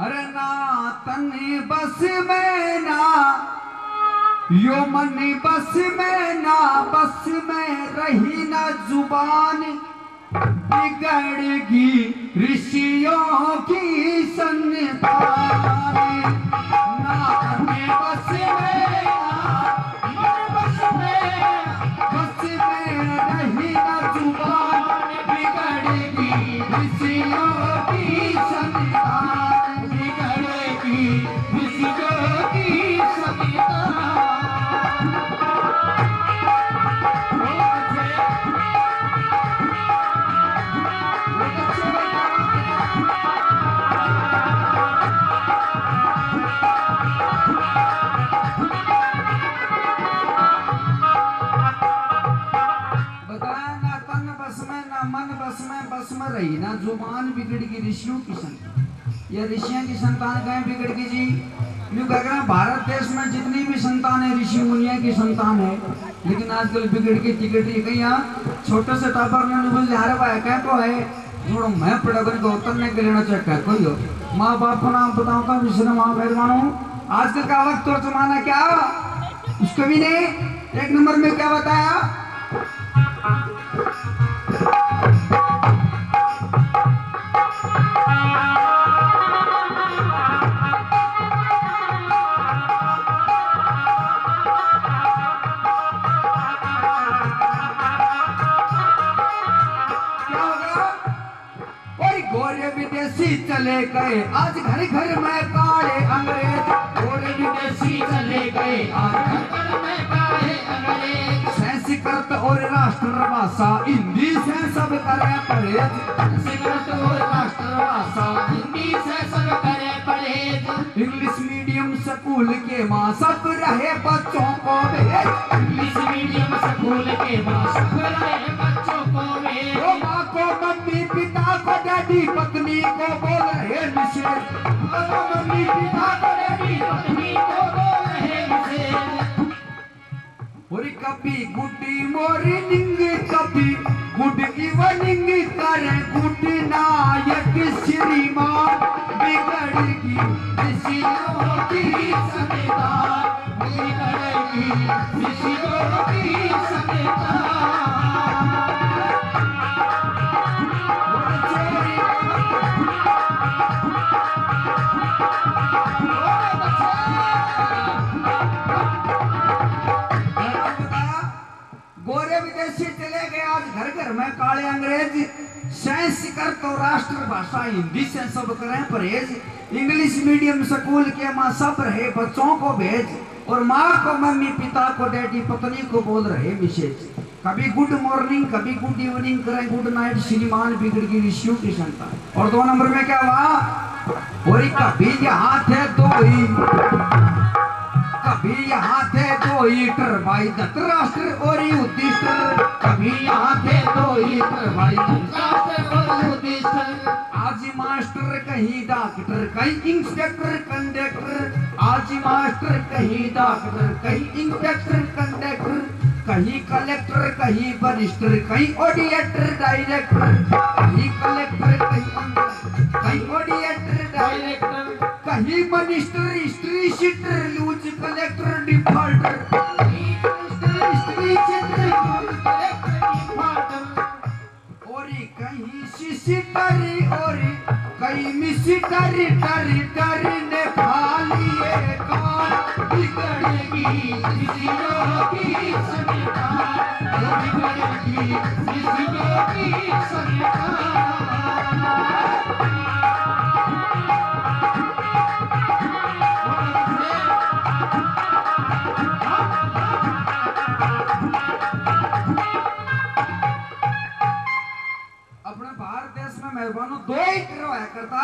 अरे ना तन बस में ना यो मन बस में ना बस में रही ना जुबान बिगड़गी ऋषियों की संतान। ना तन बस में ना बस में रही ना जुबान बिगड़गी ऋषियों की संतान बिगड़गी ऋषियों की संतान। बस में रही ना जुबान बिगड़ की ऋषियों की संतान। ये ऋषियों की संतान कहीं बिगड़ की जी? यूं कह रहे हैं भारत देश में जितनी भी संतान है ऋषि मुनिया की संतान है, लेकिन आजकल बिगड़ के टिकट कहीं यहाँ छोटे से टापर ने बोले हरे भाई क्या को है थोड़ा मैं पड़ा कर उतरने के लेना चेक कर कोई हो माँ बाप को नाम बताऊंगा विष्णु माँ मेहरबान हूँ। आजकल का वक्त और जमाना क्या उसको भी नहीं एक नंबर में क्या बताया। विदेशी चले गए आज घर घर में काले अंग्रेज। और विदेशी चले गए आज घर घर में काले अंग्रेज। संस्कृत और राष्ट्रभाषा हिंदी से सब करे परहेज। संस्कृत और राष्ट्रभाषा हिंदी से सब करे परहेज। इंग्लिश मीडियम स्कूल के माँ सब रहे बच्चों को भेज। इंग्लिश मीडियम स्कूल के माँ सब रहे बच्चों को भेज। माँ को मम्मी पिता को डैडी पत्नी को बोल रहे निषेध। मम्मी पिता को डैडी पत्नी को बोल रहे निषेध। और कभी गुड मॉर्निंग कभी गुड इवनिंग करे गुड नायक श्रीमान बिगड़गी ऋषियों की संतान बिगड़गी ऋषियों की संतान। गोरे विदेशी चले गए आज घर घर में काले अंग्रेज। संस्कृत और राष्ट्रभाषा हिंदी से सब करें परहेज। इंग्लिश मीडियम स्कूल के माँ सब रहे बच्चों को भेज। और माँ को मम्मी पिता को डैडी पत्नी को बोल रहे विशेष। कभी गुड मॉर्निंग कभी गुड इवनिंग करें गुड नाइट श्रीमान बिगड़ की ऋषियों की संतान। और 2 नंबर में क्या हुआ और कभी यहाँ थे दो ही कभी यहाँ थे दो हीटर भाई धृतराष्ट्र और युधिष्ठिर। कभी यहाँ थे दो हीटर भाई धृतराष्ट्र और युधिष्ठिर। आज मास्टर कहीं डॉक्टर कहीं इंस्पेक्टर कंडक्टर। आज मास्टर कहीं डॉक्टर कहीं इंस्पेक्टर कंडक्टर। कहीं कलेक्टर कहीं बरिस्टर कहीं ऑडिटर डायरेक्टर। कहीं कलेक्टर कहीं ऑडिटर डायरेक्टर। कहीं minister history sheeter loose collector defaulter. और कहीं सिसिटरी और कहीं मिसिटरी टरी टरी ने खा लिए कान बिगड़ेगी ऋषियों की संतान बिगड़ेगी ऋषियों की संतान। अपने भारत देश में मेहरबानों 2 हीटर हुआ करता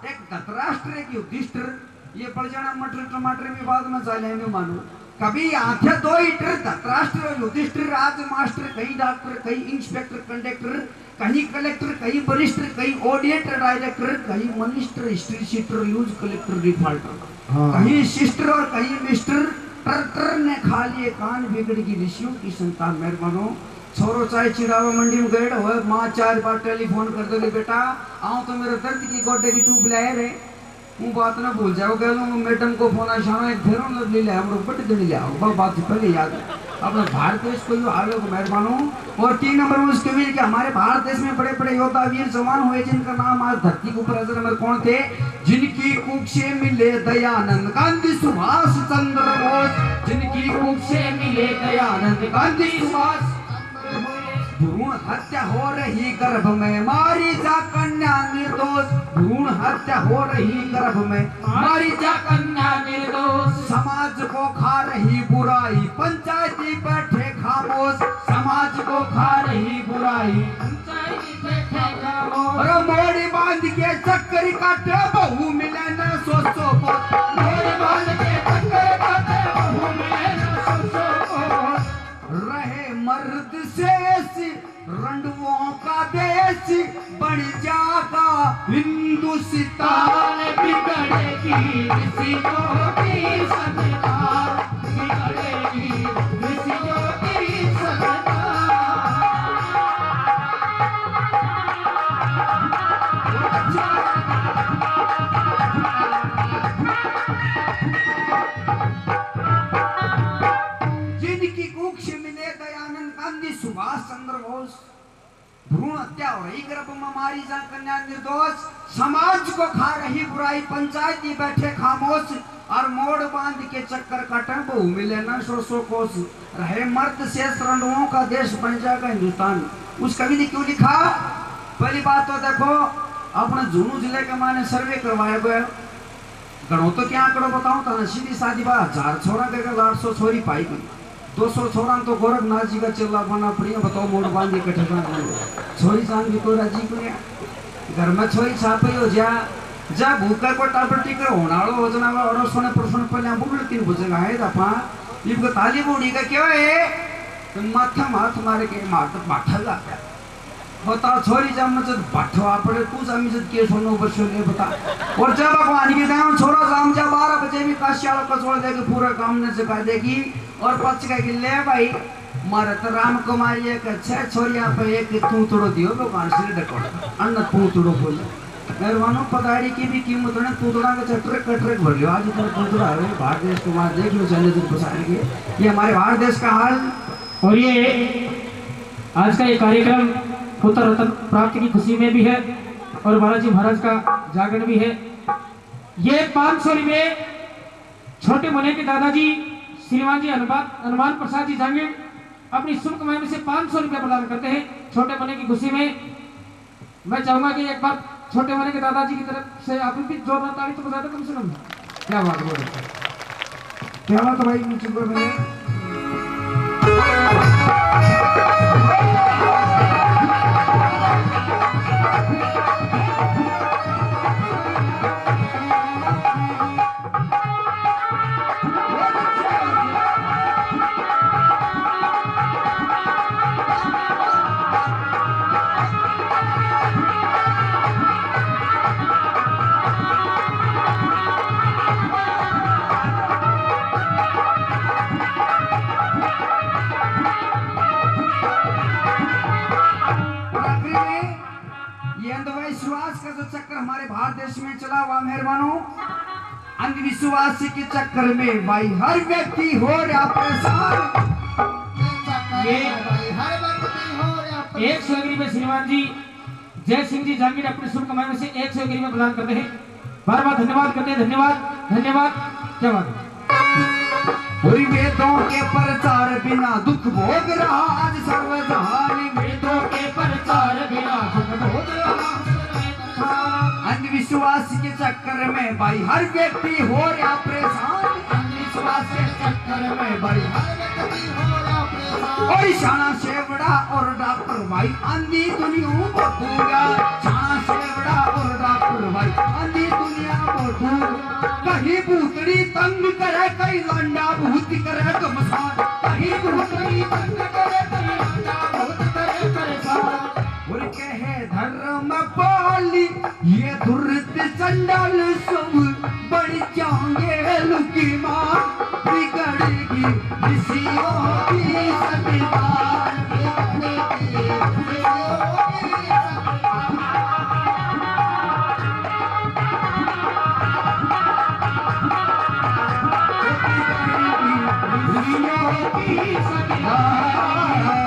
एक धृतराष्ट्र एक युधिष्ठिर। ये पड़ जाना मटर टमाटर भी बाद में चले मानो। कभी आंखें 2 हीटर धृतराष्ट्र और युधिष्ठिर। आज मास्टर कहीं डॉक्टर कहीं इंस्पेक्टर कंडक्टर कहीं कलेक्टर कहीं बरिस्टर कहीं ऑडिटर डायरेक्टर कहीं मिनिस्टर हिस्ट्री शीटर यूज कलेक्टर डिफॉल्टर। कहीं सिस्टर और कहीं मिस्टर टर ने खा लिए कान बिगड़ की ऋषियों की संतान। मेहरबानों छोरो चाहे चिरावा मंडी में गए हो माँ 4 बार टेलीफोन कर दोगे बेटा आओ तो मेरे दर्द की गोडे की ट्यूब लाए रे वो बात ना भूल जाओ, कह लूँ मैडम को फोन आशाना एक फेरों लग ले हम लोग बट जड़ी ले आओ बात पहले याद अपना भारत देश को जो हाल को मेहरबान हो। और 3 नंबर में उसके वीर कि हमारे भारत देश में बड़े बड़े योद्धा वीर जवान हुए जिनका नाम आज धरती के ऊपर अजर अमर कौन थे, जिनकी कुख से मिले दयानंद गांधी सुभाष चंद्र बोस, जिनकी कुख से मिले दयानंद गांधी सुभाष। भ्रूण हत्या हो रही गर्भ में मारी जा कन्या निर्दोष, भ्रूण हत्या हो रही गर्भ में मारी जा कन्या निर्दोष। समाज को खा रही बुराई पंचायती बैठे खामोश, समाज को खा रही बुराई पंचायती बैठे खामोश। और मोड़ी बांध के चक्कर काटे बहू मिले न सोचो बोस, मोड़ी बांध के चक्कर काटे बहू मिले न सोचो बोस। रहे मर्द से रंडुओं का देश बन जागा हिंदुस्तान, बिगड़ेगी ऋषियों की संतान, बिगड़ेगी ऋषियों की संतान। जिनकी कुख से मिले दयानंद गांधी सुभाष चंद्र बोस, भ्रूण हत्या हो रही गर्भ में मारी जा कन्या निर्दोष, समाज को खा रही बुराई पंचायती बैठे खामोश। और मोड़ बांध के चक्कर काटे बहु मिले न सो कोस, रहे मर्द से रंडुओं का देश बन जाएगा हिंदुस्तान। उस कवि ने क्यों लिखा? पहली बात तो देखो अपने झुनू जिले के माने सर्वे करवाया गया गणों तो क्या आंकड़ो बताऊं था, सीधी साधी बात 1000 छोरा के 800 छोरी पाई गई, 200 छोरा तो गोरखनाथ जी का चिल्ला बना पड़ी। बताओ मोड़ बांधी के ठिकाना छोरी चांद की कोई राजी को घर में छोरी छापी हो जा भूखा को टापर टिकर होनाड़ो हो जना और सोने परसों पहले बुगल 3 बुझेगा है दफा इनको ताली बूढ़ी का क्यों है तो माथा माथ मारे के माठा ला बताओ छोरी जब मजद बाठवा पड़े तू जमी जद के सोनो बच्चों ले बता। और जब भगवान की दया छोरा जाम जा 12 बजे भी काशियालों का छोड़ देगी पूरा काम ने जगा देगी। और पच का ले भाई मारे तो राम कुमारी एक अच्छा छोरिया पे एक तू तोड़ो दियो भगवान श्री डको अन्न तू तोड़ो बोल मेहरबानो पगाड़ी की भी कीमत ने तू तोड़ा का कटरे भर लियो आज तो तू तोड़ा है भारत देश को मार देख लो चले दिन पसारेंगे ये हमारे भारत देश का हाल। और ये आज का ये कार्यक्रम पुत्र रत्न प्राप्ति की खुशी में भी है और बालाजी महाराज का जागरण भी है। ये 500 में छोटे मुने के दादाजी श्रीमान जी हनुमान प्रसाद जी जांगीर अपनी शुभ कमाई में से 500 रुपया प्रदान करते हैं छोटे मुने की खुशी में। मैं चाहूंगा कि एक बार छोटे मुने के दादाजी की तरफ से आप भी जोरदार ताली तो बजा दो कम से कम। क्या बात है, क्या बात है भाई नीचे पर मैंने अंधविश्वास का जो चक्कर हमारे भारत देश में चला हुआ मेहरबानों, अंधविश्वास के चक्कर में भाई हर व्यक्ति हो रहा परेशान। 100 एग्री में श्रीमान जी जय सिंह जी जांगीर अपनी शुभ कमाई में से 100 एग्री में प्रदान करते हैं। बार बार धन्यवाद करते हैं। धन्यवाद धन्यवाद। क्या बात है। वेदों के प्रचार बिना दुख भोग रहा आज सर्वजहान, वेदों के प्रचार बिना दुख भोग रहा। अंधविश्वास के चक्कर में भाई हर व्यक्ति हो रहा परेशान, अंधविश्वास के चक्कर में भाई हर व्यक्ति हो रहा परेशान। और शाना सेवड़ा और डॉक्टर भाई अंधी दुनिया को दूंगा, शाना सेवड़ा और डॉक्टर भाई अंधी दुनिया को दूंगा। कहीं भूतड़ी तंग करे कहीं लंडा भूत करे घमसान, कहीं भूतड़ी तंग करे कहीं लंडा भूत करे परेशान। और कहे धर्म पाली ये दुर्त चंडाल सब बढ़ जाएंगे लुकी मार, बिगड़ेगी ऋषियों की संविधान, बिगड़ेगी ऋषियों की संविधान। की संविधान